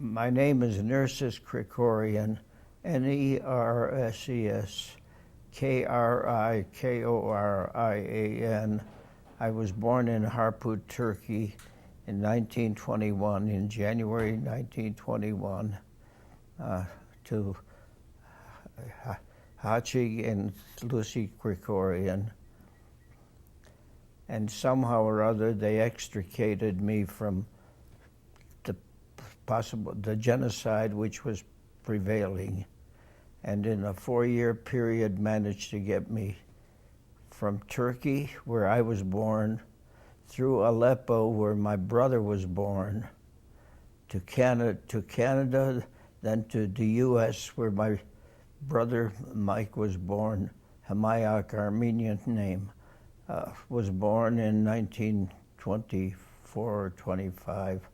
My name is Nerses Krikorian, Nerses Krikorian. I was born in Highpurity, Turkey in 1921, in January 1921, to Hachi and Lucy Krikorian. And somehow or other they extricated me from the genocide which was prevailing, and in a 4-year period managed to get me from Turkey, where I was born, through Aleppo, where my brother was born, to Canada, then to the U.S., where my brother Mike was born. Hamayak, Armenian name, was born in 1924 or 25.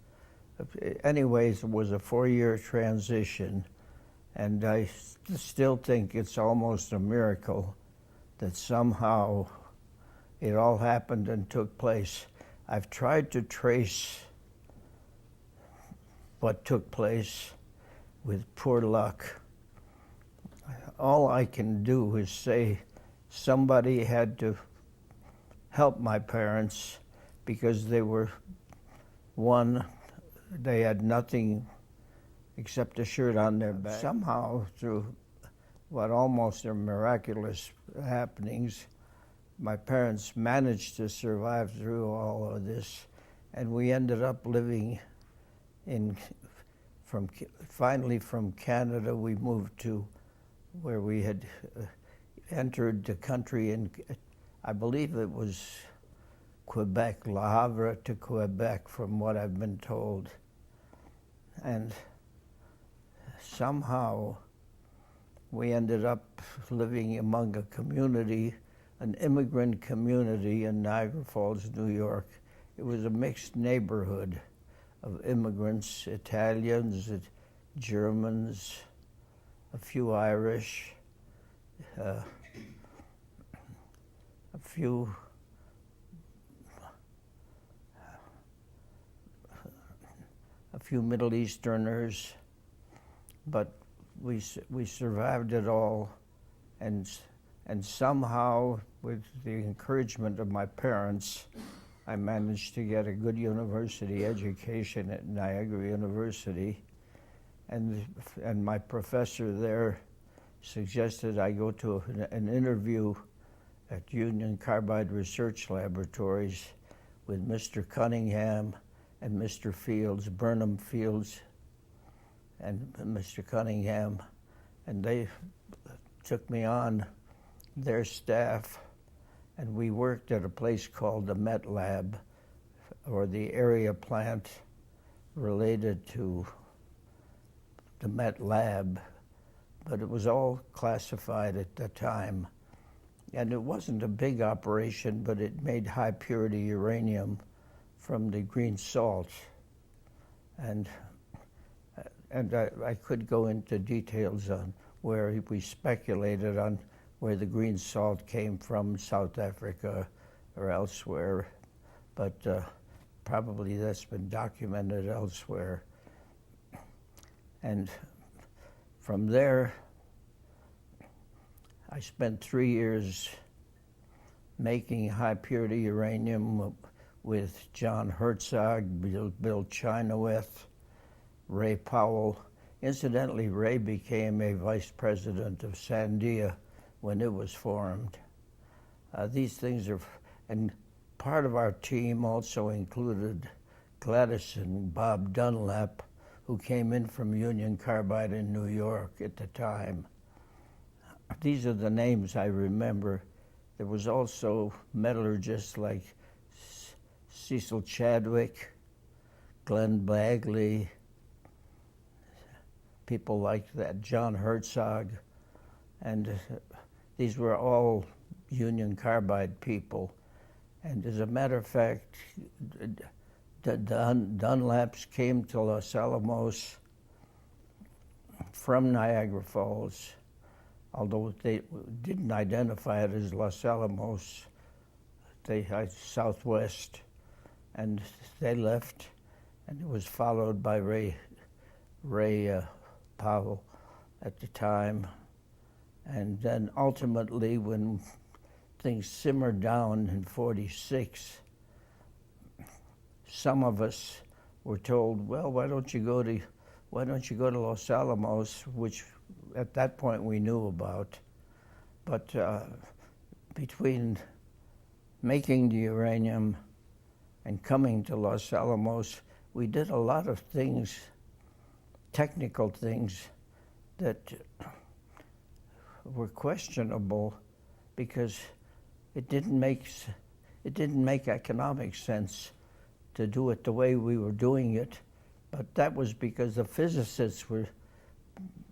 Anyways, it was a 4-year transition, and I still think it's almost a miracle that somehow it all happened and took place. I've tried to trace what took place with poor luck. All I can do is say somebody had to help my parents, because they were, one, they had nothing except a shirt on their back. Somehow, through what almost are miraculous happenings, my parents managed to survive through all of this, and we ended up living finally from Canada we moved to where we had entered the country in, I believe it was Quebec, Le Havre to Quebec, from what I've been told. And somehow we ended up living among a community, an immigrant community in Niagara Falls, New York. It was a mixed neighborhood of immigrants, Italians, Germans, a few Irish, a few Middle Easterners, but we survived it all, and somehow, with the encouragement of my parents, I managed to get a good university education at Niagara University, and my professor there suggested I go to an interview at Union Carbide Research Laboratories with Mr. Cunningham and Mr. Fields, Burnham Fields and Mr. Cunningham, and they took me on their staff, and we worked at a place called the Met Lab, or the area plant related to the Met Lab, but it was all classified at the time. And it wasn't a big operation, but it made high-purity uranium from the green salt. And I could go into details on where we speculated on where the green salt came from, South Africa or elsewhere, but probably that's been documented elsewhere. And from there, I spent 3 years making high-purity uranium with John Herzog, Bill Chinoweth, Ray Powell. Incidentally, Ray became a vice president of Sandia when it was formed. These things are, and part of our team also included Gladys and Bob Dunlap, who came in from Union Carbide in New York at the time. These are the names I remember. There was also metallurgists like Cecil Chadwick, Glenn Bagley, people like that, John Herzog, and these were all Union Carbide people. And as a matter of fact, the Dunlaps came to Los Alamos from Niagara Falls, although they didn't identify it as Los Alamos. They had Southwest, and they left, and it was followed by Ray Ray Powell at the time. And then ultimately, when things simmered down in '46, some of us were told, well, why don't you go to Los Alamos, which at that point we knew about. But between making the uranium and coming to Los Alamos, we did a lot of things, technical things, that were questionable because it didn't make economic sense to do it the way we were doing it. But that was because the physicists were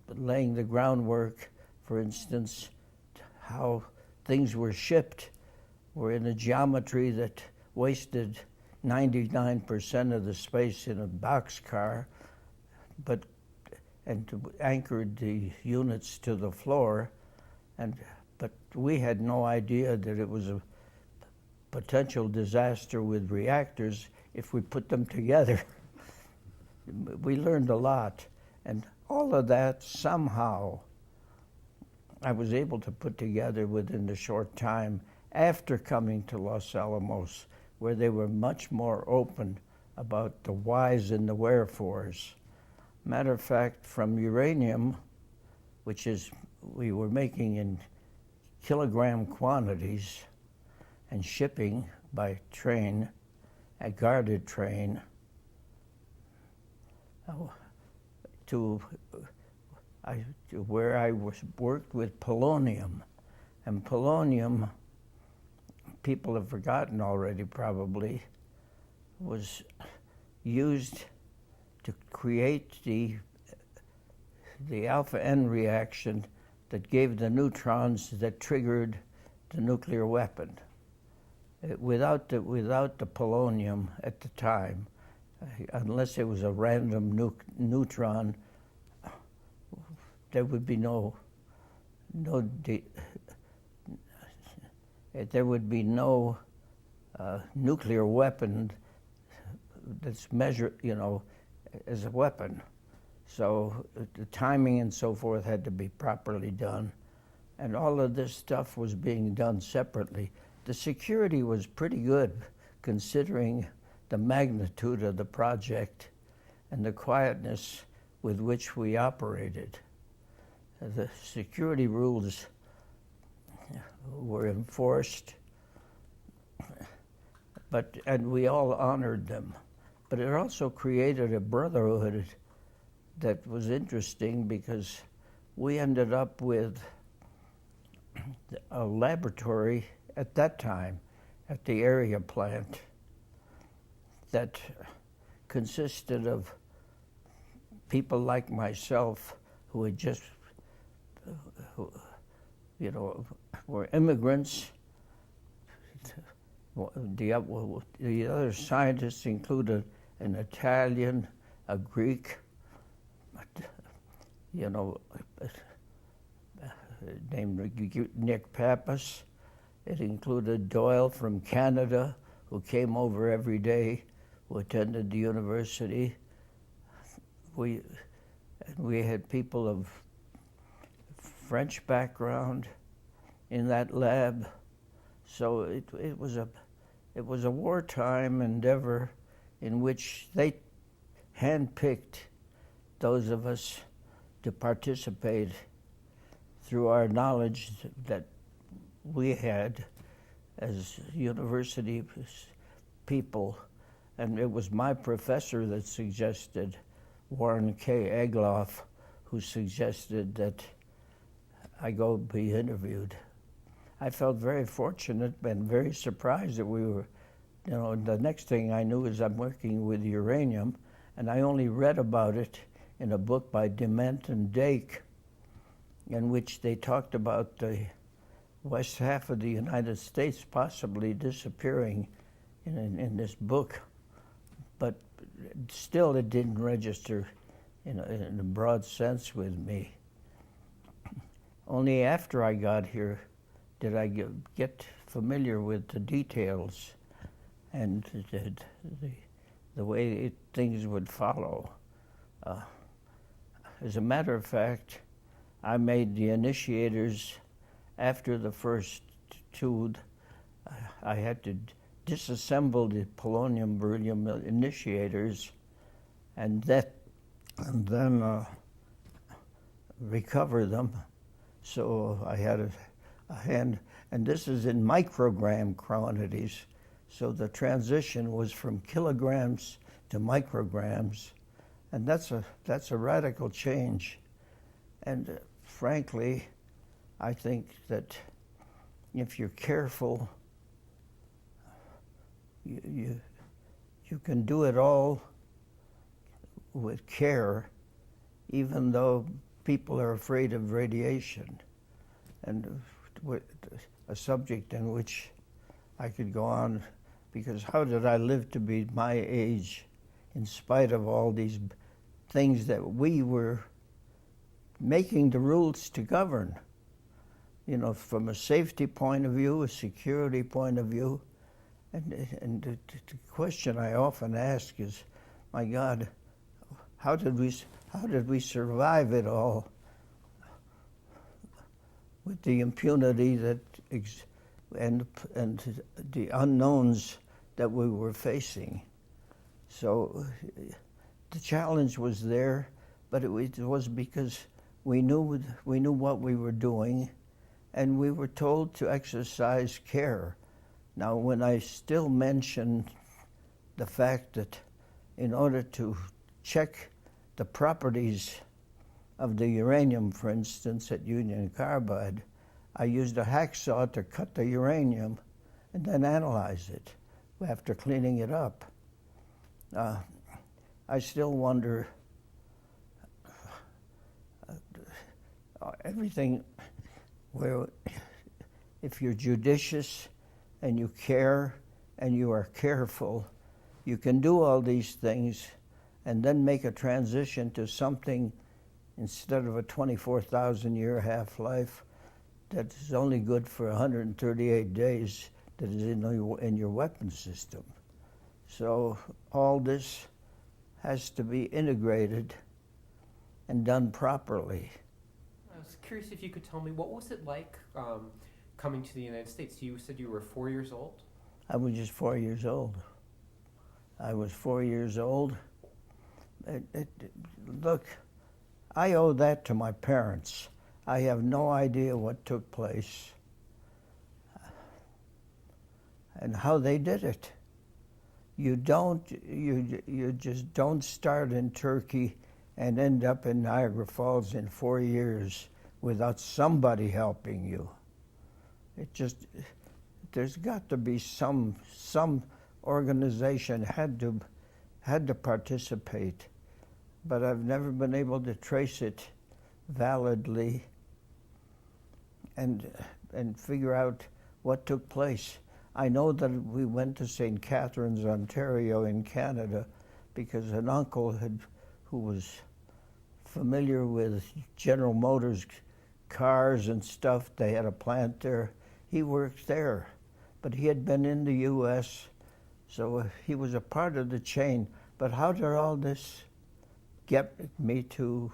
laying the groundwork. For instance, how things were shipped were in a geometry that wasted 99% of the space in a boxcar, and anchored the units to the floor. But we had no idea that it was a potential disaster with reactors if we put them together. We learned a lot, and all of that somehow I was able to put together within a short time after coming to Los Alamos, where they were much more open about the whys and the wherefores. Matter of fact, from uranium, which is we were making in kilogram quantities and shipping by train, a guarded train, to where I worked with polonium. And polonium, people have forgotten already probably, was used to create the alpha N reaction that gave the neutrons that triggered the nuclear weapon. Without the polonium at the time, unless it was a random neutron, there would be no nuclear weapon that's measured, as a weapon. So the timing and so forth had to be properly done. And all of this stuff was being done separately. The security was pretty good considering the magnitude of the project and the quietness with which we operated. The security rules were enforced, and we all honored them. But it also created a brotherhood that was interesting because we ended up with a laboratory at that time at the area plant that consisted of people like myself who had just, were immigrants. The other scientists included an Italian, a Greek, named Nick Pappas. It included Doyle from Canada, who came over every day, who attended the university. We had people of French background in that lab, so it was a wartime endeavor in which they handpicked those of us to participate through our knowledge that we had as university people. And it was my professor that suggested, Warren K. Egloff, who suggested that I go be interviewed. I felt very fortunate and very surprised that we were, the next thing I knew is I'm working with uranium, and I only read about it in a book by Dement and Dake, in which they talked about the west half of the United States possibly disappearing in this book. But still it didn't register in a broad sense with me. Only after I got here did I get familiar with the details and the way things would follow. as a matter of fact, I made the initiators after the first two. I had to disassemble the polonium beryllium initiators and then recover them. So I had a hand, and this is in microgram quantities. So the transition was from kilograms to micrograms, and that's a radical change. And frankly, I think that if you're careful, you can do it all with care, even though people are afraid of radiation, and a subject in which I could go on, because how did I live to be my age in spite of all these things that we were making the rules to govern? You know, from a safety point of view, a security point of view. And the question I often ask is, my God, how did we survive it all with the impunity that and the unknowns that we were facing? So the challenge was there, but it was because we knew what we were doing, and we were told to exercise care. Now, when I still mention the fact that in order to check the properties of the uranium, for instance, at Union Carbide, I used a hacksaw to cut the uranium and then analyze it after cleaning it up. I still wonder, everything where if you're judicious and you care and you are careful, you can do all these things and then make a transition to something, instead of a 24,000-year half-life that is only good for 138 days, that is in your weapon system. So all this has to be integrated and done properly. I was curious if you could tell me, what was it like coming to the United States? You said you were 4 years old? I was just 4 years old. I was 4 years old. Look, I owe that to my parents. I have no idea what took place and how they did it. You just don't start in Turkey and end up in Niagara Falls in 4 years without somebody helping you. There's got to be some organization had to participate, but I've never been able to trace it validly and figure out what took place. I know that we went to St. Catharines, Ontario in Canada, because an uncle who was familiar with General Motors cars and stuff, they had a plant there. He worked there, but he had been in the U.S., so he was a part of the chain. But how did all this get me to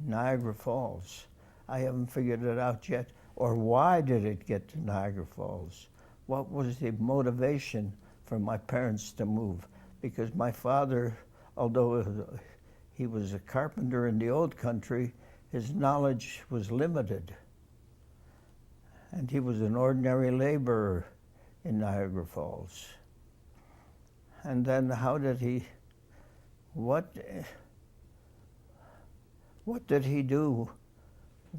Niagara Falls? I haven't figured it out yet. Or why did it get to Niagara Falls? What was the motivation for my parents to move? Because my father, although he was a carpenter in the old country, his knowledge was limited. And he was an ordinary laborer in Niagara Falls. And then how did he, what did he do?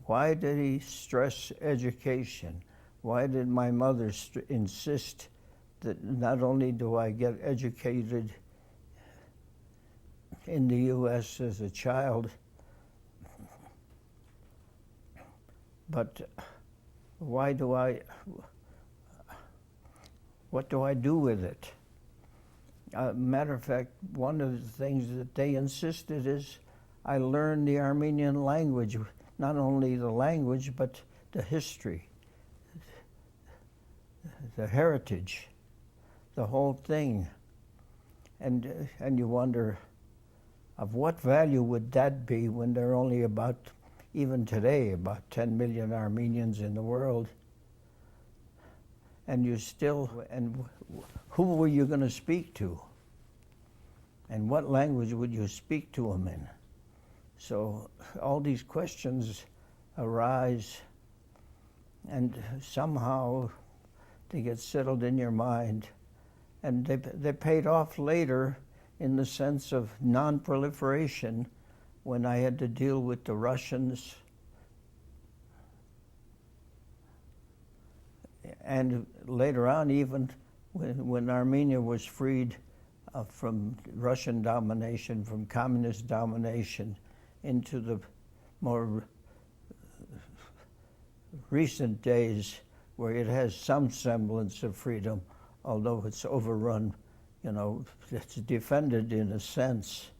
Why did he stress education? Why did my mother insist that not only do I get educated in the U.S. as a child, but what do I do with it? Matter of fact, one of the things that they insisted is I learn the Armenian language, not only the language, but the history, the heritage, the whole thing. And you wonder, of what value would that be when there are only about, even today, about 10 million Armenians in the world? And who were you going to speak to? And what language would you speak to them in? So all these questions arise, and somehow they get settled in your mind. And they paid off later in the sense of non-proliferation when I had to deal with the Russians. And later on, even when Armenia was freed from Russian domination, from communist domination, into the more recent days where it has some semblance of freedom, although it's overrun, it's defended in a sense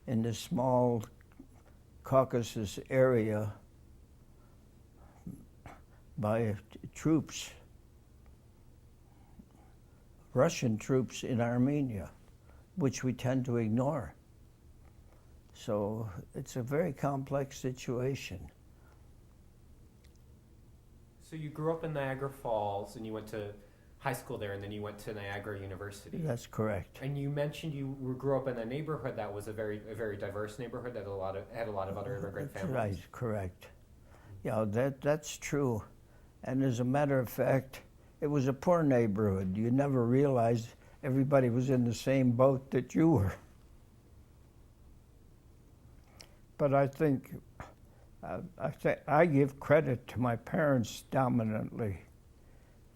in the small Caucasus area by troops, Russian troops in Armenia, which we tend to ignore. So it's a very complex situation. So you grew up in Niagara Falls, and you went to high school there, and then you went to Niagara University. That's correct. And you mentioned you grew up in a neighborhood that was a very diverse neighborhood that had a lot of other immigrant families. Right, correct. Yeah, that's true. And as a matter of fact, it was a poor neighborhood. You never realized everybody was in the same boat that you were. But I think I give credit to my parents dominantly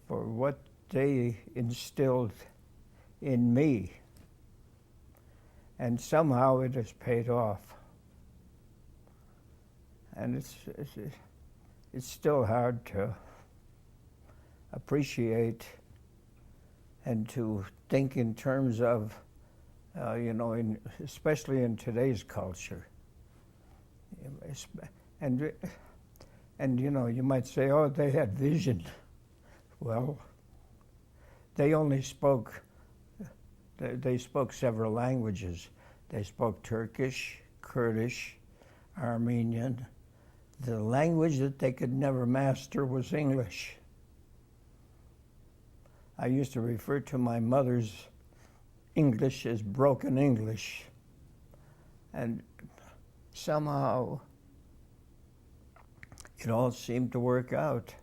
for what they instilled in me, and somehow it has paid off. And it's still hard to appreciate and to think in terms of, especially in today's culture. And you might say, oh, they had vision. Well, they only spoke several languages. They spoke Turkish, Kurdish, Armenian. The language that they could never master was English. I used to refer to my mother's English as broken English. And somehow it all seemed to work out.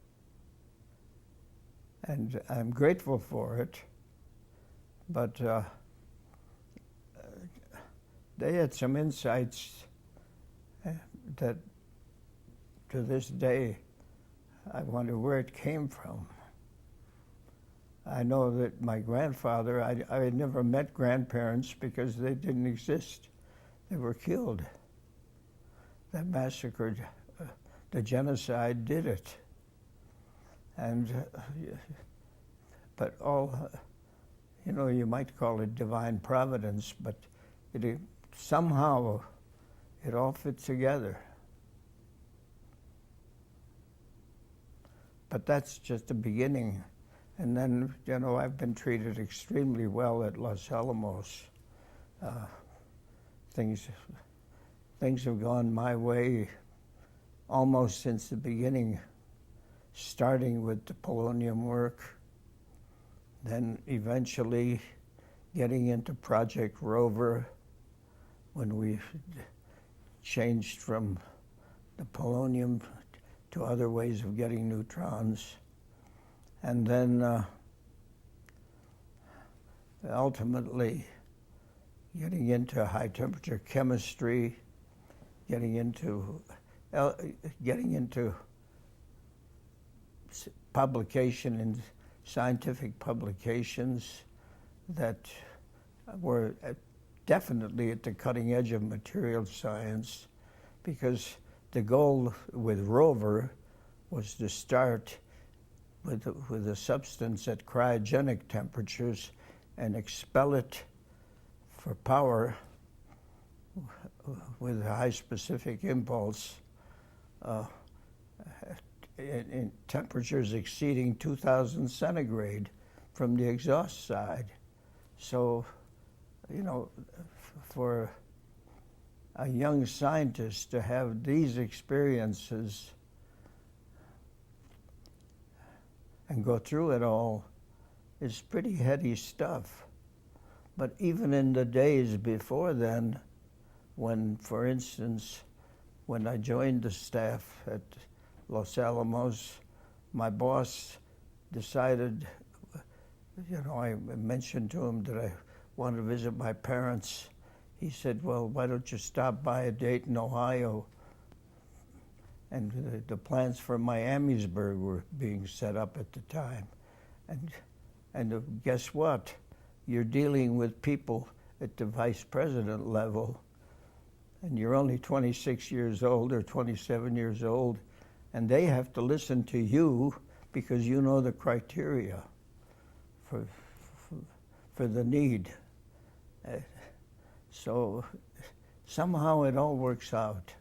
And I'm grateful for it. But they had some insights that to this day I wonder where it came from. I know that my grandfather, I had never met grandparents because they didn't exist. They were killed. That massacred, the genocide did it. And, but all, you might call it divine providence, but somehow it all fits together. But that's just the beginning. And then, I've been treated extremely well at Los Alamos. Things have gone my way almost since the beginning, starting with the polonium work, then eventually getting into Project Rover when we changed from the polonium to other ways of getting neutrons. And then ultimately getting into high temperature chemistry, getting into publication in scientific publications that were definitely at the cutting edge of material science, because the goal with Rover was to start with a substance at cryogenic temperatures and expel it for power with a high specific impulse in temperatures exceeding 2,000 centigrade from the exhaust side. So, for a young scientist to have these experiences and go through it all is pretty heady stuff. But even in the days before then, when, for instance, when I joined the staff at Los Alamos, my boss decided, I mentioned to him that I wanted to visit my parents. He said, well, why don't you stop by a Dayton, Ohio? And the plans for Miamisburg were being set up at the time. And guess what? You're dealing with people at the vice president level, and you're only 26 years old or 27 years old, and they have to listen to you because you know the criteria for the need. So somehow it all works out,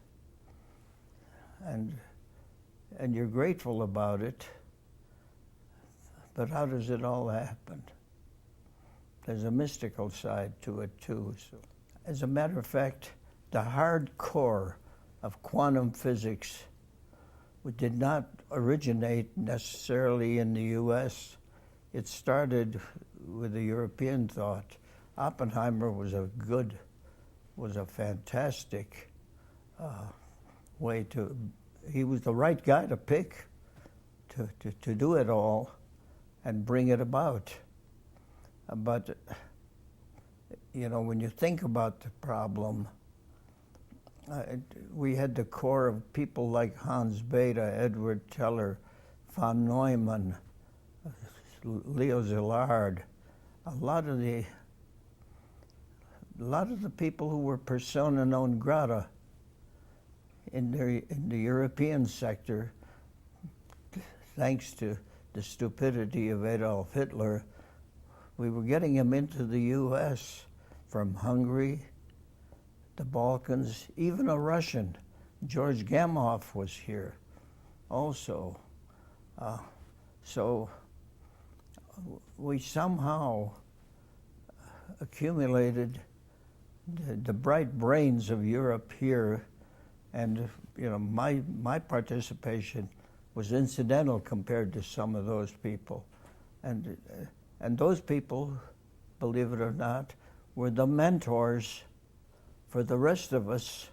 and you're grateful about it. But how does it all happen? There's a mystical side to it too. So, as a matter of fact, the hard core of quantum physics did not originate necessarily in the U.S. It started with the European thought. Oppenheimer was a fantastic way to. He was the right guy to pick to do it all and bring it about. But when you think about the problem, we had the core of people like Hans Bethe, Edward Teller, von Neumann, Leo Szilard, a lot of the people who were persona non grata in the European sector, thanks to the stupidity of Adolf Hitler. We were getting him into the U.S. from Hungary, the Balkans, even a Russian. George Gamow was here also. So we somehow accumulated the bright brains of Europe here, and my participation was incidental compared to some of those people. And those people, believe it or not, were the mentors for the rest of us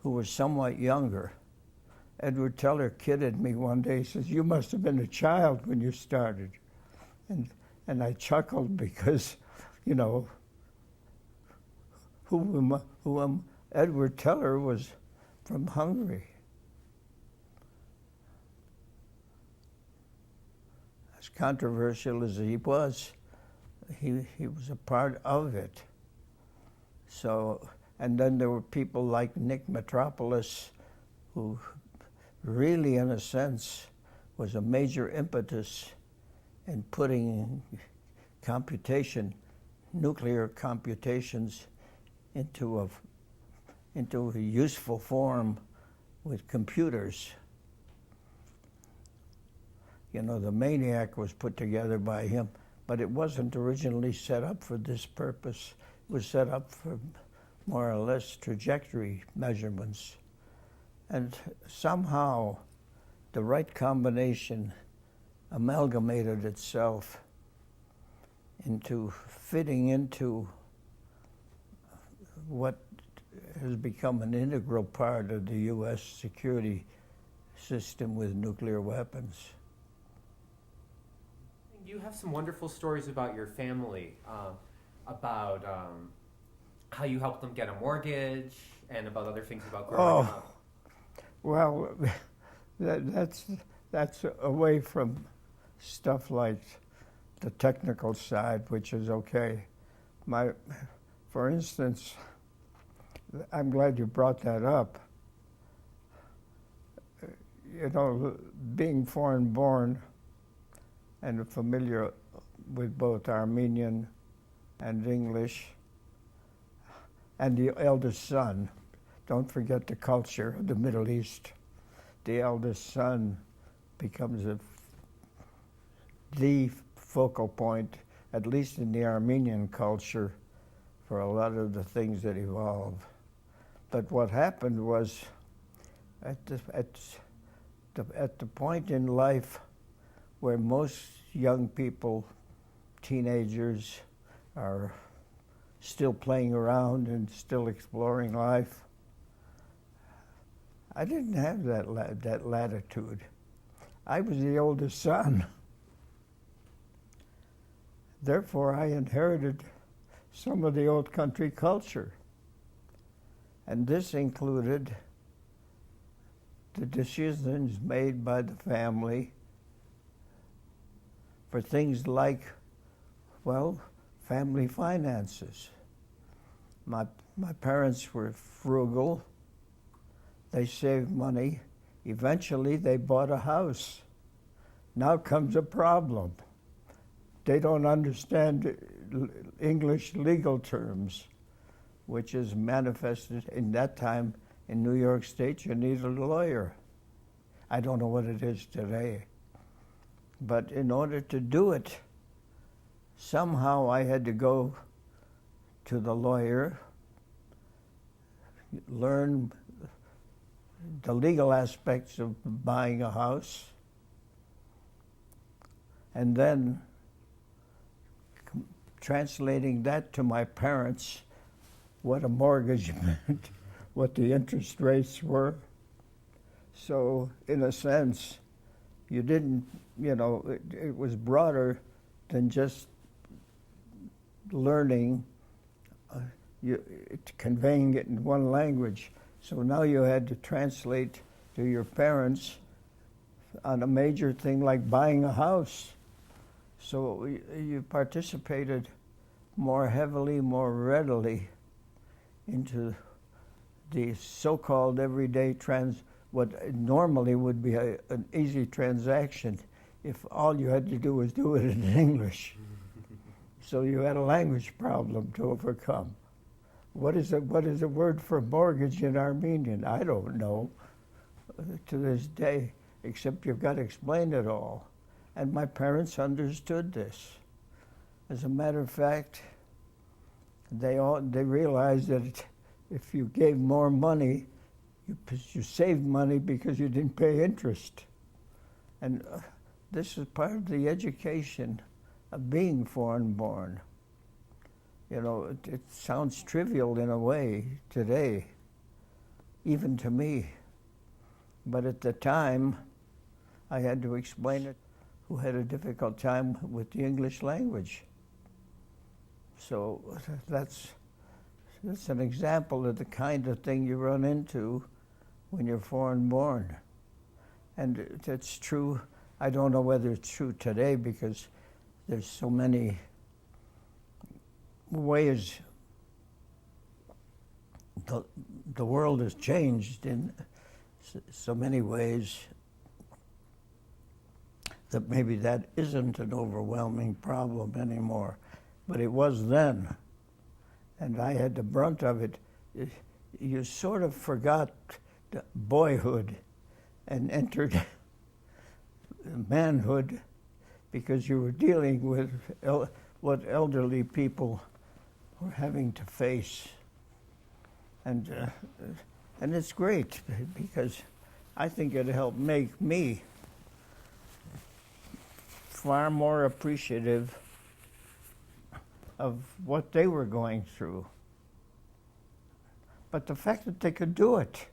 who were somewhat younger. Edward Teller kidded me one day. He says, "You must have been a child when you started." And I chuckled because, Edward Teller was from Hungary. As controversial as he was a part of it. So, and then there were people like Nick Metropolis, who really, in a sense, was a major impetus in putting nuclear computations into a useful form with computers. The MANIAC was put together by him, but it wasn't originally set up for this purpose. It was set up for more or less trajectory measurements. And somehow the right combination amalgamated itself into fitting into what has become an integral part of the U.S. security system with nuclear weapons. You have some wonderful stories about your family, about how you helped them get a mortgage, and about other things about growing up. Well, that's away from stuff like the technical side, which is okay. For instance, I'm glad you brought that up. Being foreign born and familiar with both Armenian and English, and the eldest son. Don't forget the culture of the Middle East. The eldest son becomes the focal point at least in the Armenian culture, for a lot of the things that evolved. But what happened was, at the point in life where most young people, teenagers, are still playing around and still exploring life, I didn't have that latitude. I was the oldest son. Therefore, I inherited some of the old country culture. And this included the decisions made by the family for things like, well, family finances. My parents were frugal. They saved money. Eventually, they bought a house. Now comes a problem. They don't understand English legal terms, which is manifested in that time in New York State. You need a lawyer. I don't know what it is today. But in order to do it, somehow I had to go to the lawyer, learn the legal aspects of buying a house, and then translating that to my parents, what a mortgage meant, what the interest rates were. So, in a sense, you didn't, it was broader than just learning, conveying it in one language. So now you had to translate to your parents on a major thing like buying a house. So you participated more heavily, more readily into the so-called everyday what normally would be an easy transaction if all you had to do was do it in English. So you had a language problem to overcome. What is a word for mortgage in Armenian? I don't know to this day, except you've got to explain it all. And my parents understood this. As a matter of fact, they realized that if you gave more money, you saved money because you didn't pay interest. And this is part of the education of being foreign-born. It sounds trivial in a way today, even to me. But at the time, I had to explain it, who had a difficult time with the English language. So that's an example of the kind of thing you run into when you're foreign-born. And it's true. I don't know whether it's true today because there's so many ways the world has changed in so many ways that maybe that isn't an overwhelming problem anymore. But it was then, and I had the brunt of it. You sort of forgot boyhood and entered manhood because you were dealing with what elderly people were having to face. And it's great because I think it helped make me far more appreciative of what they were going through. But the fact that they could do it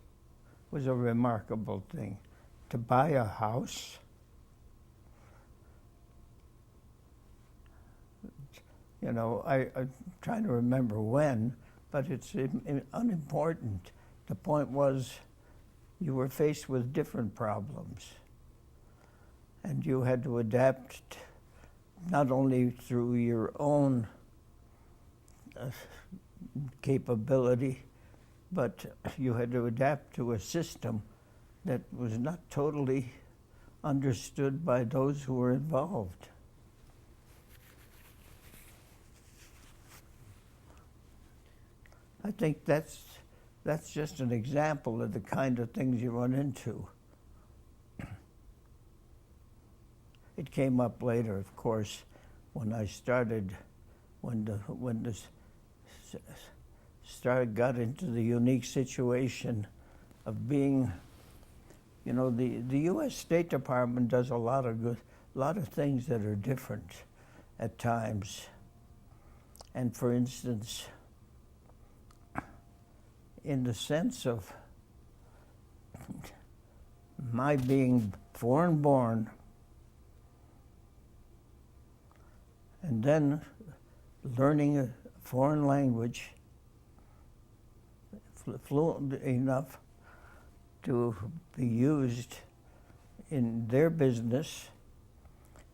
was a remarkable thing. To buy a house, I'm trying to remember when, but it's unimportant. The point was you were faced with different problems, and you had to adapt not only through your own capability, but you had to adapt to a system that was not totally understood by those who were involved. I think that's just an example of the kind of things you run into. It came up later, of course, when I started, got into the unique situation of being, you know, the U.S. State Department does a lot of things that are different at times. And for instance, in the sense of my being foreign-born and then learning a foreign language fluent enough to be used in their business,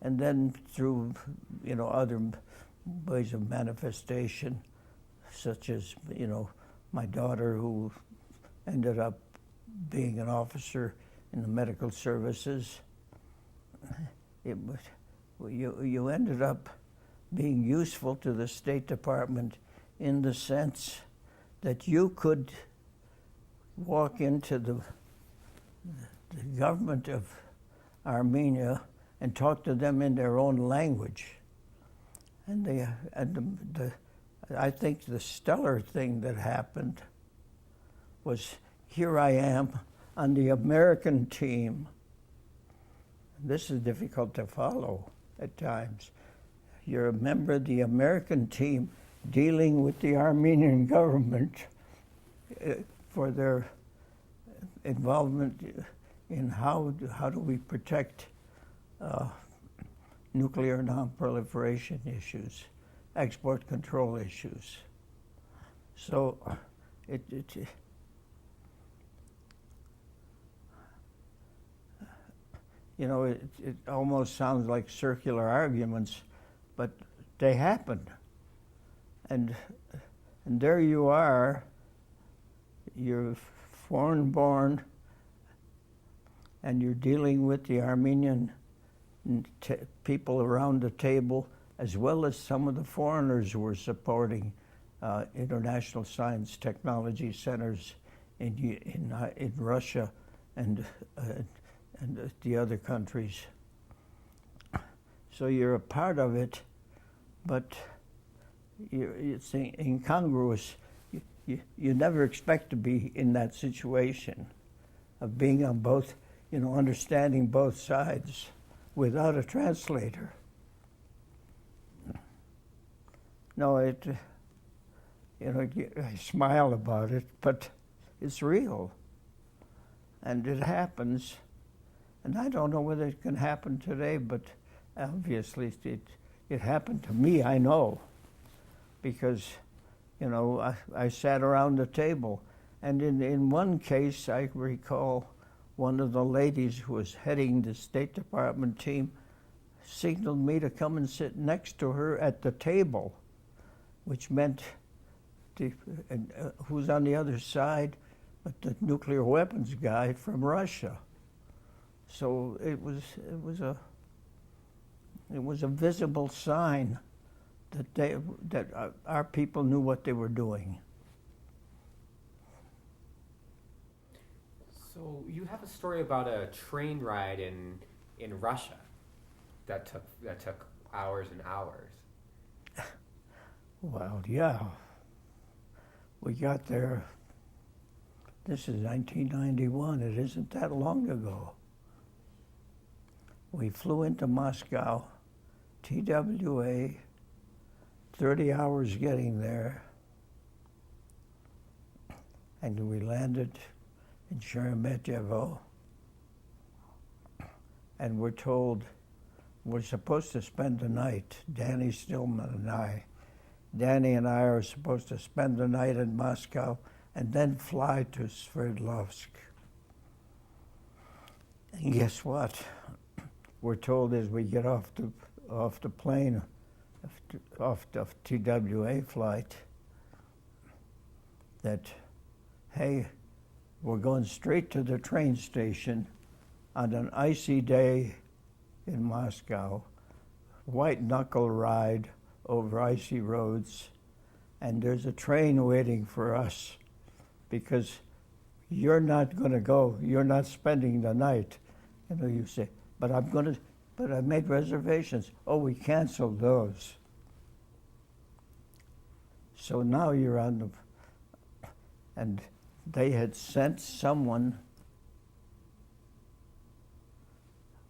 and then through, you know, other ways of manifestation, such as, you know, my daughter, who ended up being an officer in the medical services. You ended up being useful to the State Department in the sense that you could walk into the government of Armenia and talk to them in their own language. I think the stellar thing that happened was, here I am on the American team. This is difficult to follow at times. You're a member of the American team dealing with the Armenian government for their involvement in how do we protect nuclear non-proliferation issues, export control issues. So you know, it almost sounds like circular arguments, but they happen. And there you are, you're foreign-born, and you're dealing with the Armenian people around the table, as well as some of the foreigners who were supporting international science technology centers in Russia and the other countries. So you're a part of it, but it's incongruous. You never expect to be in that situation of being on both, you know, understanding both sides without a translator. No, I smile about it, but it's real, and it happens. And I don't know whether it can happen today, but obviously it happened to me, I know, because, you know, I sat around the table, and in one case, I recall one of the ladies who was heading the State Department team signaled me to come and sit next to her at the table, which meant who's on the other side but the nuclear weapons guy from Russia. So it was a visible sign that our people knew what they were doing. So you have a story about a train ride in Russia that took hours and hours. Well, yeah. We got there. This is 1991. It isn't that long ago. We flew into Moscow, TWA, 30 hours getting there, and we landed in Sheremetyevo, and we're told we're supposed to spend the night. Danny Stillman and I. Danny and I are supposed to spend the night in Moscow and then fly to Sverdlovsk. And guess what? We're told as we get off the plane, off the TWA flight, that, hey, we're going straight to the train station on an icy day in Moscow, white knuckle ride over icy roads, and there's a train waiting for us because you're not going to go, you're not spending the night. You know, you say, but but I made reservations. Oh, we canceled those. So now you're on the, and they had sent someone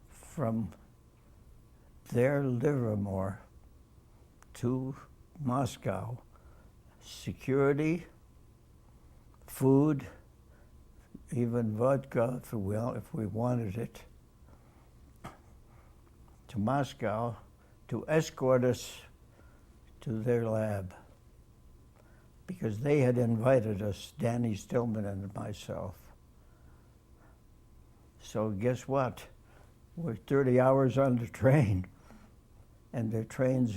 from their Livermore to Moscow. Security, food, even vodka if we wanted it, to Moscow to escort us to their lab. Because they had invited us, Danny Stillman and myself. So guess what? We're 30 hours on the train, and their trains,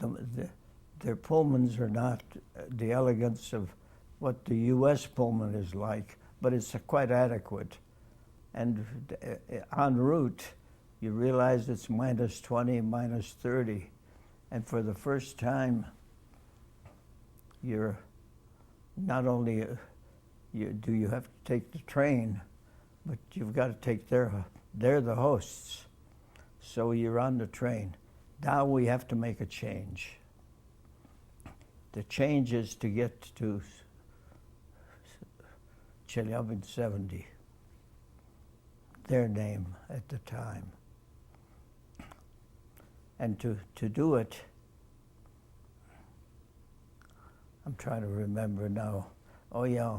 their Pullmans are not the elegance of what the U.S. Pullman is like, but it's quite adequate. And en route, you realize it's minus 20, minus 30, and for the first time, you're not only do you have to take the train, but you've got to take they're the hosts. So you're on the train. Now we have to make a change. The change is to get to Chelyabinsk 70, their name at the time. And to do it, I'm trying to remember now. Oh yeah,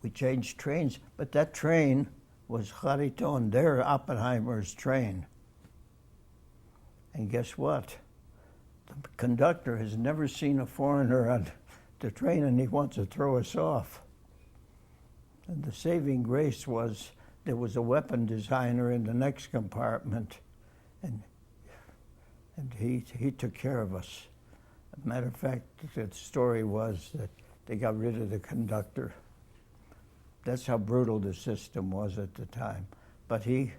we changed trains, but that train was Khariton, their Oppenheimer's train. And guess what? The conductor has never seen a foreigner on the train, and he wants to throw us off. And the saving grace was there was a weapon designer in the next compartment, and he took care of us. As a matter of fact, the story was that they got rid of the conductor. That's how brutal the system was at the time. But he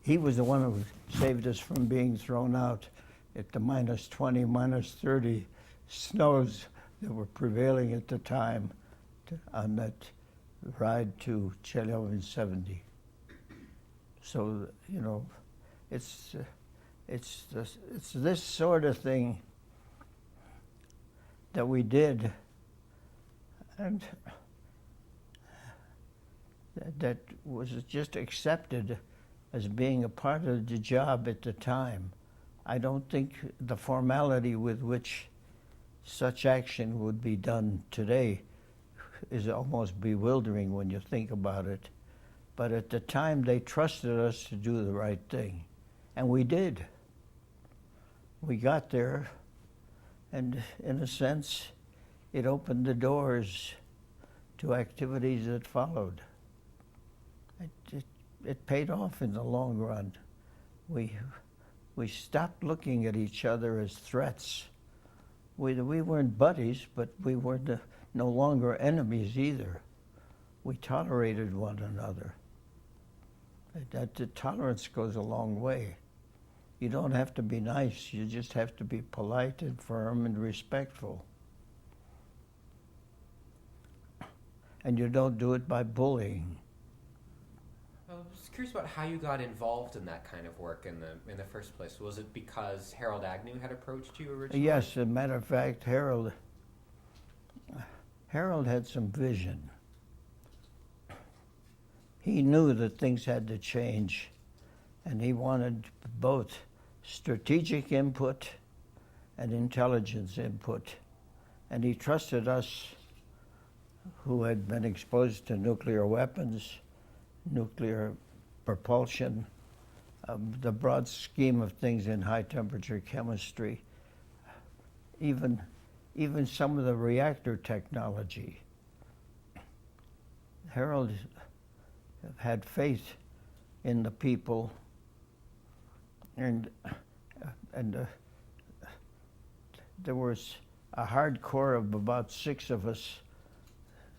was the one who saved us from being thrown out at the minus 20, minus 30 snows that were prevailing at the time on that ride to Chelyabinsk 70. So, you know, it's this sort of thing that we did, and that was just accepted as being a part of the job at the time. I don't think the formality with which such action would be done today is almost bewildering when you think about it. But at the time, they trusted us to do the right thing, and we did. We got there, and in a sense, it opened the doors to activities that followed. It paid off in the long run. We stopped looking at each other as threats. We weren't buddies, but we were no longer enemies either. We tolerated one another. That tolerance goes a long way. You don't have to be nice, you just have to be polite and firm and respectful. And you don't do it by bullying. I was curious about how you got involved in that kind of work in the first place. Was it because Harold Agnew had approached you originally? Yes, as a matter of fact, Harold had some vision. He knew that things had to change, and he wanted both strategic input and intelligence input. And he trusted us, who had been exposed to nuclear weapons, nuclear propulsion, the broad scheme of things in high temperature chemistry, even some of the reactor technology. Harold had faith in the people, and there was a hard core of about 6 of us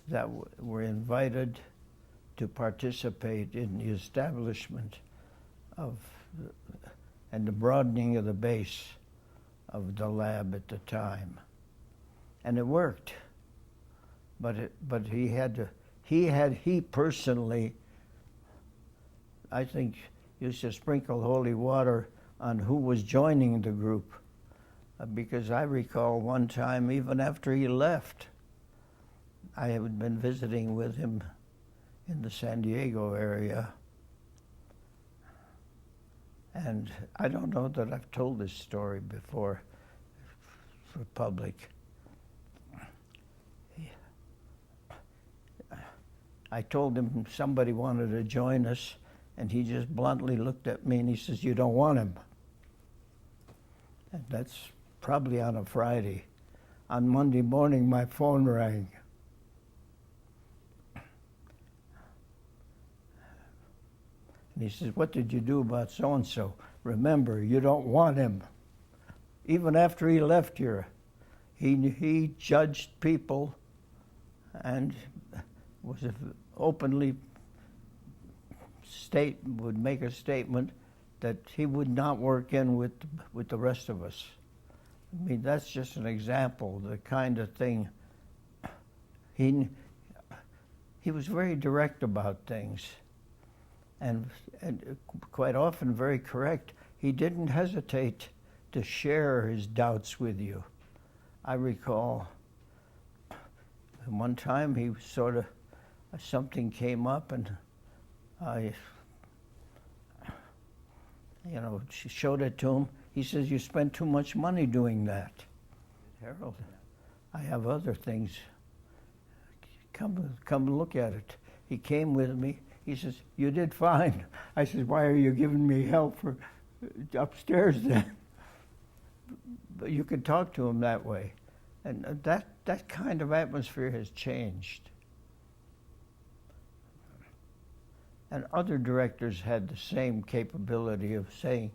that were invited to participate in the establishment of and the broadening of the base of the lab at the time, and it worked. But he personally I think, used to sprinkle holy water on who was joining the group. Because I recall one time, even after he left, I had been visiting with him in the San Diego area. And I don't know that I've told this story before for public. I told him somebody wanted to join us, and he just bluntly looked at me and he says, "You don't want him." And that's probably on a Friday. On Monday morning, my phone rang. And he says, "What did you do about so-and-so? Remember, you don't want him." Even after he left here, he judged people and was openly would make a statement that he would not work in with the rest of us. I mean, that's just an example, the kind of thing. He was very direct about things, and quite often very correct. He didn't hesitate to share his doubts with you. I recall one time he sort of, something came up and I, she showed it to him. He says, "You spent too much money doing that." "Harold, I have other things. Come look at it." He came with me. He says, "You did fine." I said, "Why are you giving me help for upstairs then?" But you could talk to him that way. And that kind of atmosphere has changed. And other directors had the same capability of saying,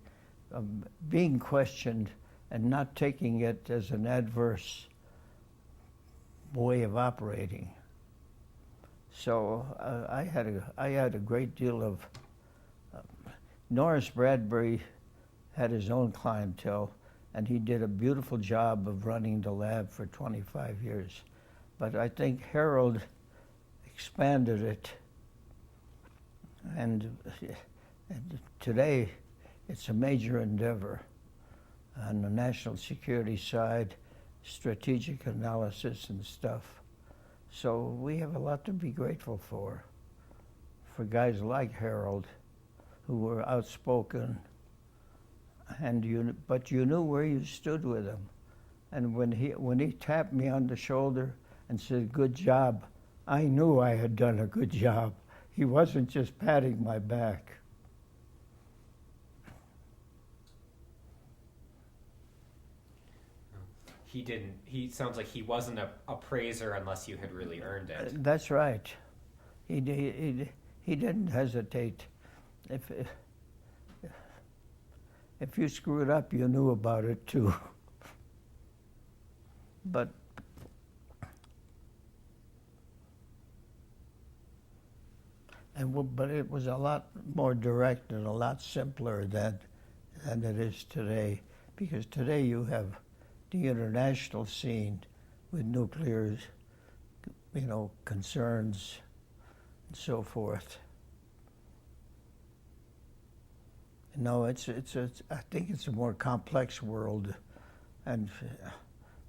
being questioned and not taking it as an adverse way of operating. So I had a great deal of. Norris Bradbury had his own clientele, and he did a beautiful job of running the lab for 25 years. But I think Harold expanded it, and today it's a major endeavor on the national security side, strategic analysis and stuff. So we have a lot to be grateful for guys like Harold, who were outspoken, but you knew where you stood with him. And when he tapped me on the shoulder and said, "Good job," I knew I had done a good job. He wasn't just patting my back. He sounds like he wasn't a praiser unless you had really earned it. That's right. He didn't hesitate. If you screwed up, you knew about it too. But it was a lot more direct and a lot simpler than it is today, because today you have the international scene with nuclear, concerns and so forth. No, I think it's a more complex world and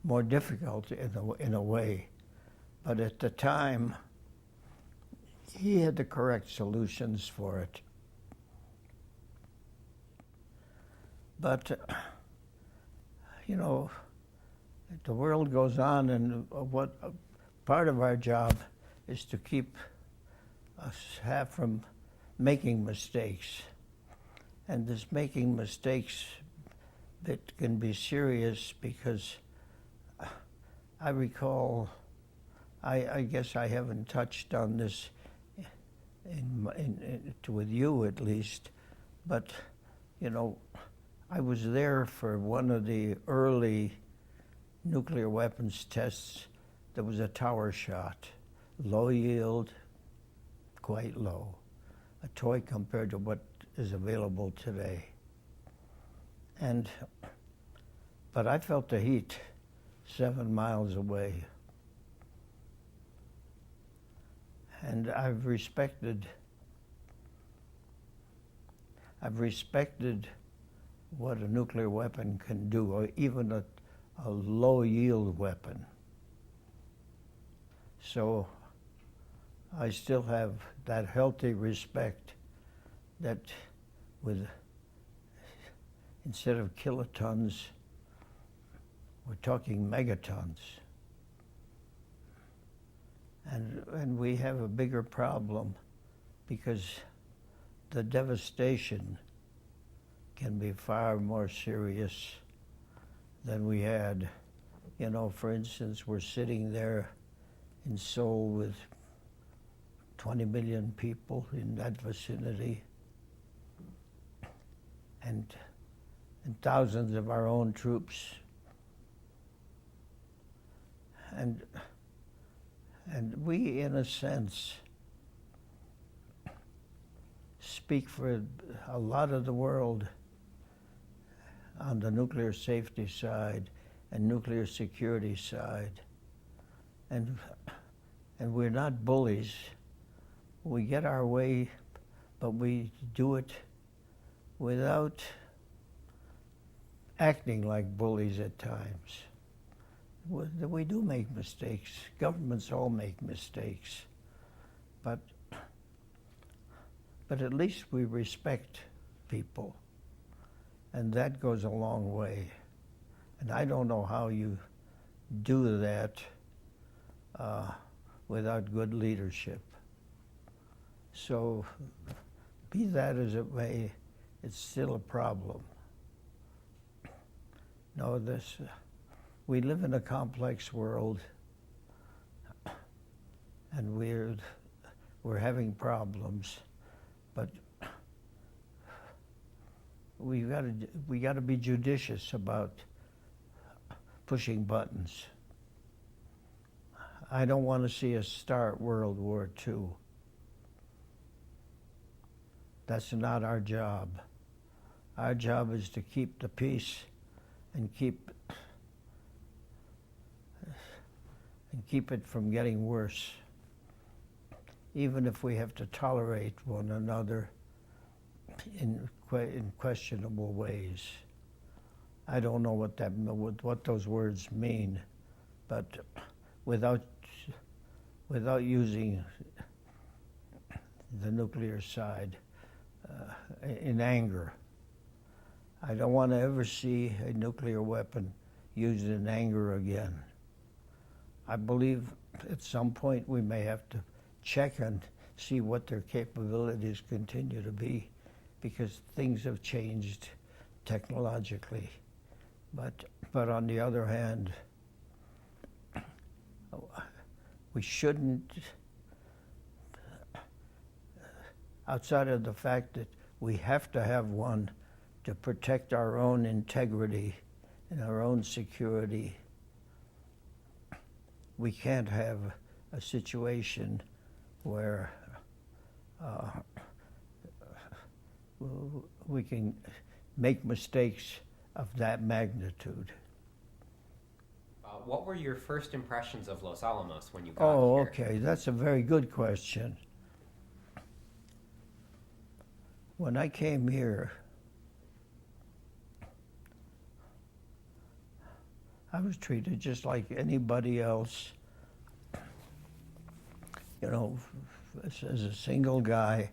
more difficult in a way. But at the time, he had the correct solutions for it. But, the world goes on, and what part of our job is to keep us from making mistakes. And this making mistakes that can be serious, because I recall, I guess I haven't touched on this with you at least, but I was there for one of the early nuclear weapons tests. There was a tower shot, low yield, quite low, a toy compared to what is available today. But I felt the heat 7 miles away. And I've respected I've respected what a nuclear weapon can do, or even a low-yield weapon. So I still have that healthy respect that instead of kilotons, we're talking megatons. And we have a bigger problem because the devastation can be far more serious than we had. You know, for instance, we're sitting there in Seoul with 20 million people in that vicinity, and thousands of our own troops. And we, in a sense, speak for a lot of the world on the nuclear safety side and nuclear security side. And we're not bullies. We get our way, but we do it without acting like bullies at times. We do make mistakes. Governments all make mistakes. But at least we respect people. And that goes a long way. And I don't know how you do that without good leadership. So, be that as it may, it's still a problem. No, we live in a complex world, and we're having problems, but we got to be judicious about pushing buttons. I don't want to see us start World War II. That's not our job. Our job is to keep the peace and keep it from getting worse, even if we have to tolerate one another in questionable ways. I don't know what those words mean, but without using the nuclear side in anger. I don't want to ever see a nuclear weapon used in anger again. I believe at some point we may have to check and see what their capabilities continue to be, because things have changed technologically. But on the other hand, we shouldn't, outside of the fact that we have to have one to protect our own integrity and our own security, we can't have a situation where we can make mistakes of that magnitude. What were your first impressions of Los Alamos when you got here? Oh, okay, that's a very good question. When I came here, I was treated just like anybody else. You know, as a single guy,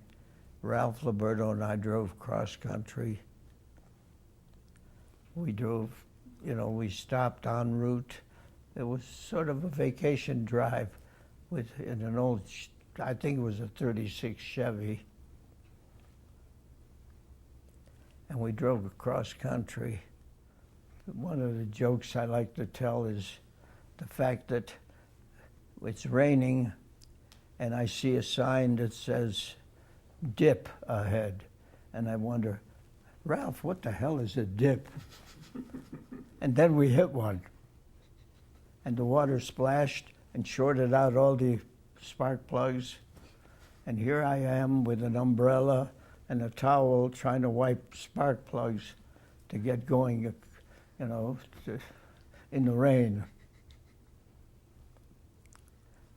Ralph Liberto and I drove cross country. We drove, we stopped en route. It was sort of a vacation drive in an old, I think it was a 36 Chevy. And we drove across country. One of the jokes I like to tell is the fact that it's raining and I see a sign that says dip ahead. And I wonder, Ralph, what the hell is a dip? And then we hit one. And the water splashed and shorted out all the spark plugs. And here I am with an umbrella and a towel trying to wipe spark plugs to get going, in the rain.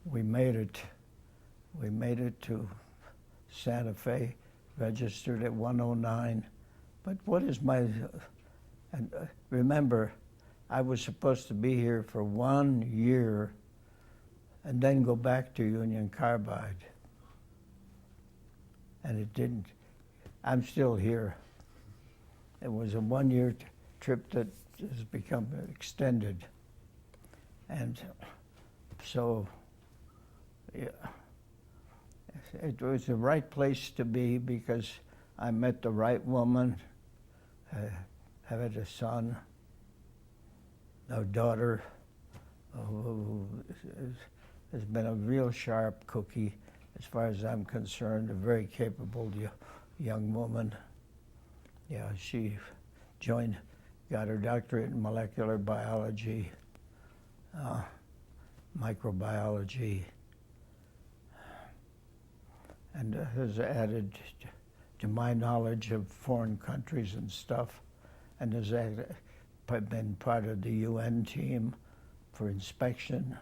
We made it to Santa Fe, registered at 109. But what is my... And remember, I was supposed to be here for 1 year and then go back to Union Carbide. And it didn't. I'm still here. It was a 1-year trip that has become extended. And so yeah, it was the right place to be because I met the right woman, have had a son, a daughter who has been a real sharp cookie as far as I'm concerned, a very capable young woman. Yeah, she got her doctorate in molecular biology, microbiology, and has added to my knowledge of foreign countries and stuff, and has been part of the UN team for inspection.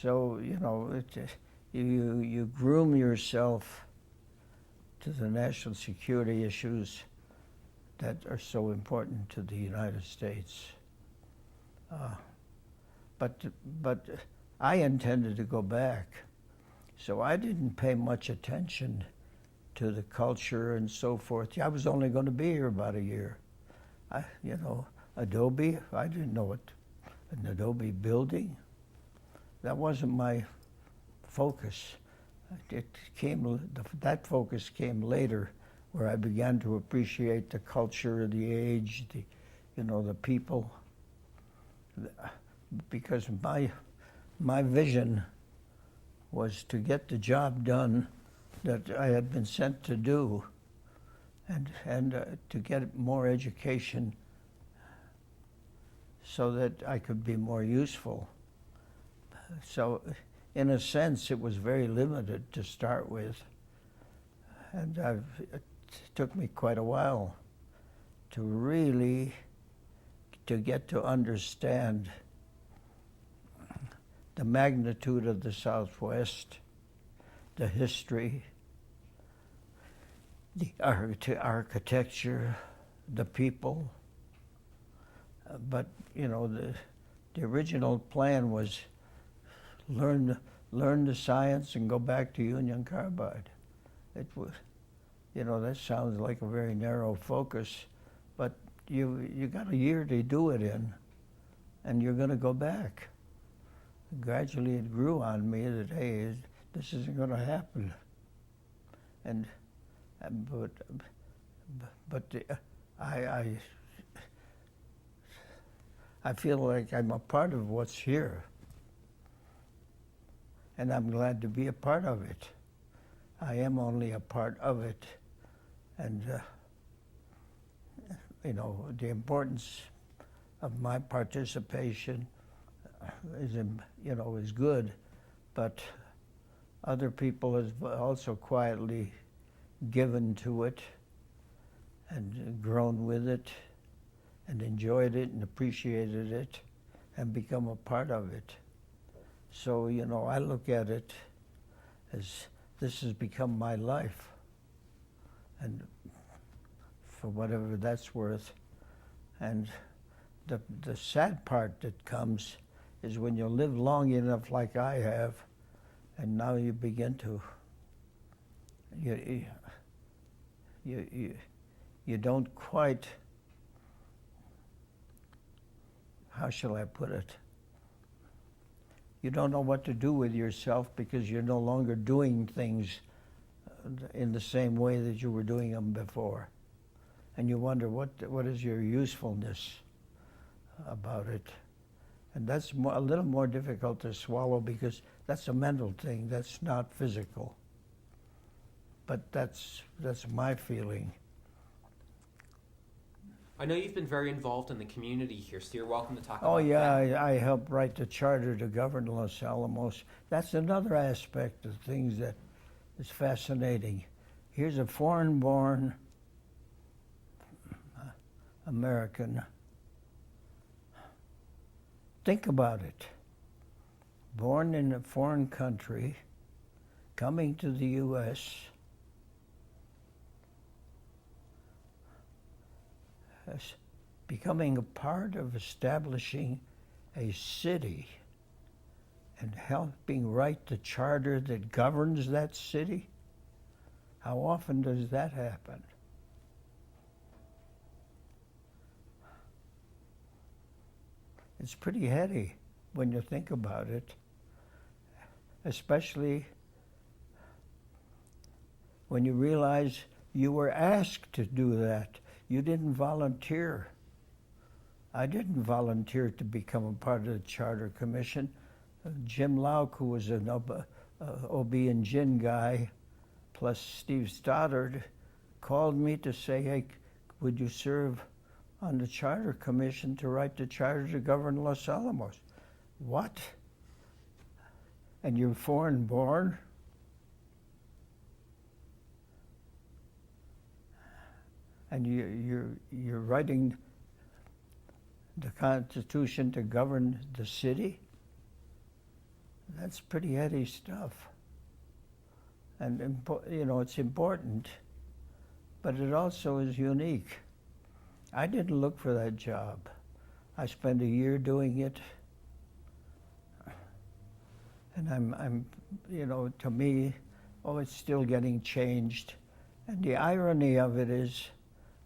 So, you know, you groom yourself to the national security issues that are so important to the United States. But I intended to go back, so I didn't pay much attention to the culture and so forth. I was only going to be here about a year. Adobe, I didn't know an Adobe building. That wasn't my focus. That focus came later, where I began to appreciate the culture, the age, the people. Because my vision was to get the job done that I had been sent to do, and to get more education so that I could be more useful. So, in a sense, it was very limited to start with, and it took me quite a while to get to understand the magnitude of the Southwest, the history, the architecture, the people. But, the original plan was learn the science and go back to Union Carbide. It was, that sounds like a very narrow focus, but you got a year to do it in, and you're going to go back. Gradually, it grew on me that, hey, this isn't going to happen. But I feel like I'm a part of what's here, and I'm glad to be a part of it. I am only a part of it, and the importance of my participation is good, but other people have also quietly given to it and grown with it and enjoyed it and appreciated it and become a part of it. So, I look at it as this has become my life, and for whatever that's worth. And the sad part that comes is when you live long enough like I have, and now you begin to, you don't quite, how shall I put it? You don't know what to do with yourself because you're no longer doing things in the same way that you were doing them before. And you wonder, what is your usefulness about it? And that's a little more difficult to swallow because that's a mental thing, that's not physical. But that's my feeling. I know you've been very involved in the community here, so you're welcome to talk about that. Oh yeah, I helped write the charter to govern Los Alamos. That's another aspect of things that is fascinating. Here's a foreign-born American. Think about it. Born in a foreign country, coming to the U.S., becoming a part of establishing a city and helping write the charter that governs that city? How often does that happen? It's pretty heady when you think about it, especially when you realize you were asked to do that. You didn't volunteer. I didn't volunteer to become a part of the Charter Commission. Jim Lauk, who was an OB and Gin guy, plus Steve Stoddard, called me to say, hey, would you serve on the Charter Commission to write the charter to govern Los Alamos? What? And you're foreign born? And you're writing the Constitution to govern the city? That's pretty heady stuff. And, you know, it's important, but it also is unique. I didn't look for that job. I spent a year doing it. And I'm, you know, to me, it's still getting changed. And the irony of it is,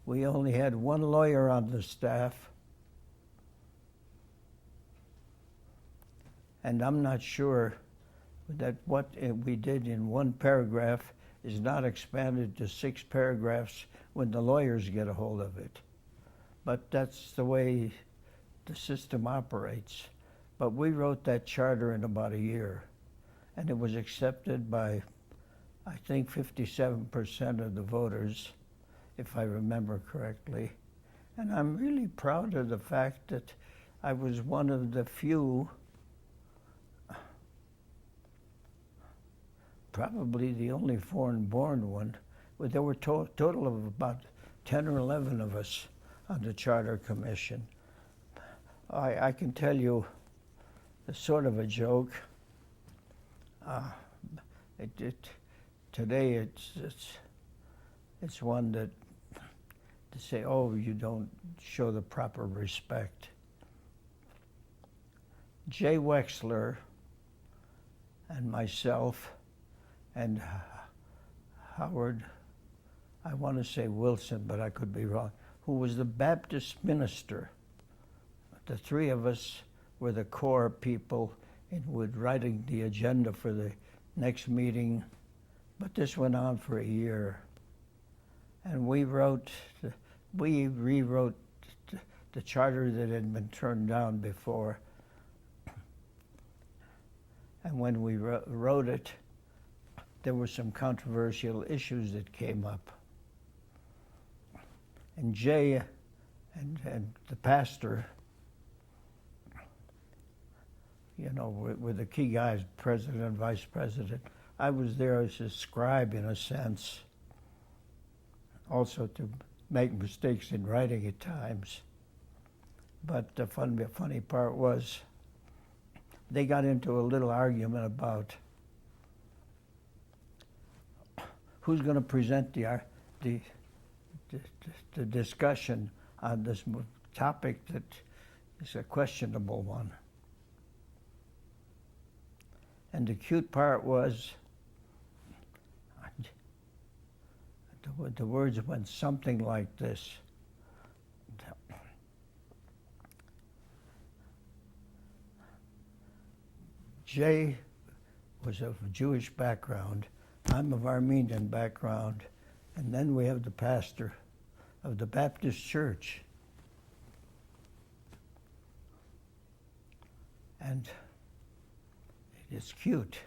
we only had one lawyer on the staff. And I'm not sure that what we did in one paragraph is not expanded to 6 paragraphs when the lawyers get a hold of it. But that's the way the system operates. But we wrote that charter in about a year, and it was accepted by, I think, 57% of the voters, if I remember correctly. And I'm really proud of the fact that I was one of the few, probably the only foreign-born one, but there were total of about 10 or 11 of us on the Charter Commission. I can tell you a sort of a joke. Today it's one that to say, oh, you don't show the proper respect. Jay Wexler and myself and Howard, I want to say Wilson, but I could be wrong, who was the Baptist minister. The 3 of us were the core people in writing the agenda for the next meeting, but this went on for a year. And we rewrote the charter that had been turned down before. And when we wrote it, there were some controversial issues that came up. And Jay and the pastor, you know, were the key guys, president and vice president. I was there as a scribe in a sense, also to make mistakes in writing at times. But the funny part was they got into a little argument about who's going to present the discussion on this topic that is a questionable one. And the cute part was the words went something like this. Jay was of Jewish background. I'm of Armenian background. And then we have the pastor of the Baptist church. And it's cute.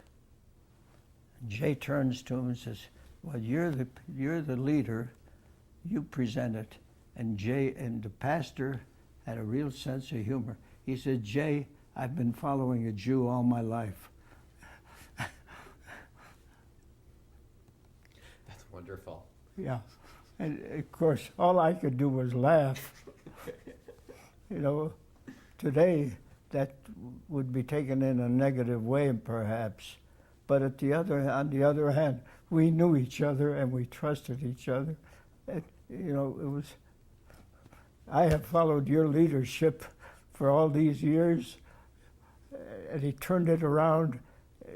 And Jay turns to him and says, well, you're the leader, you present it. And Jay and the pastor had a real sense of humor. He said, Jay, I've been following a Jew all my life. That's wonderful. Yeah. And of course, all I could do was laugh. You know, today that would be taken in a negative way, perhaps. But on the other hand, we knew each other and we trusted each other. And, you know, it was I have followed your leadership for all these years. And he turned it around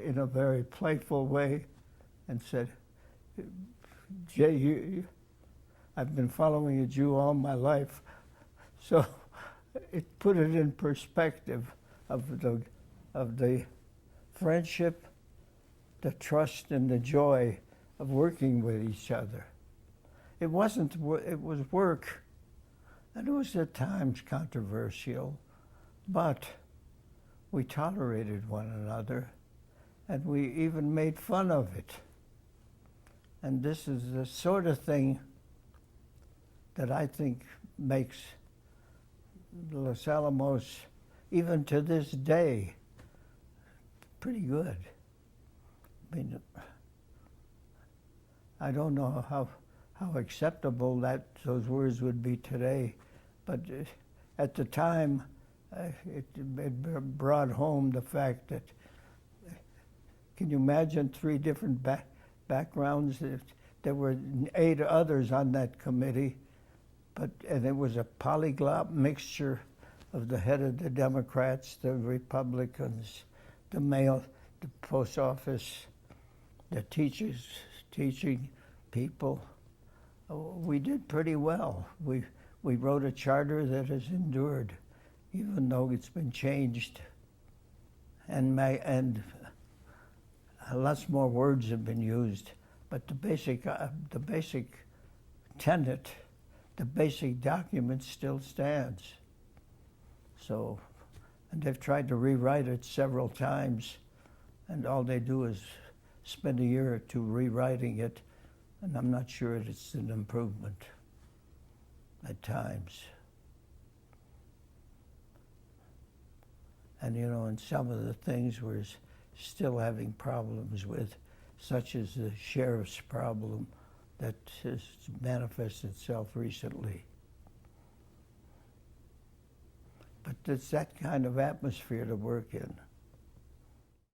in a very playful way and said, Jay, I've been following a Jew all my life. So it put it in perspective of the friendship, the trust, and the joy of working with each other. It was work, and it was at times controversial, but we tolerated one another, and we even made fun of it. And this is the sort of thing that I think makes Los Alamos, even to this day, pretty good. I mean, I don't know how acceptable those words would be today, but at the time, it brought home the fact that, can you imagine 3 different backgrounds? There were 8 others on that committee, and it was a polyglot mixture of the head of the Democrats, the Republicans, the post office, the teachers, teaching people. We did pretty well. We wrote a charter that has endured, even though it's been changed, and lots more words have been used. But the basic tenet, the basic document still stands. So, and they've tried to rewrite it several times, and all they do is spend a year or 2 rewriting it, and I'm not sure it's an improvement at times. And and some of the things we're still having problems with, such as the sheriff's problem that has manifested itself recently. But it's that kind of atmosphere to work in.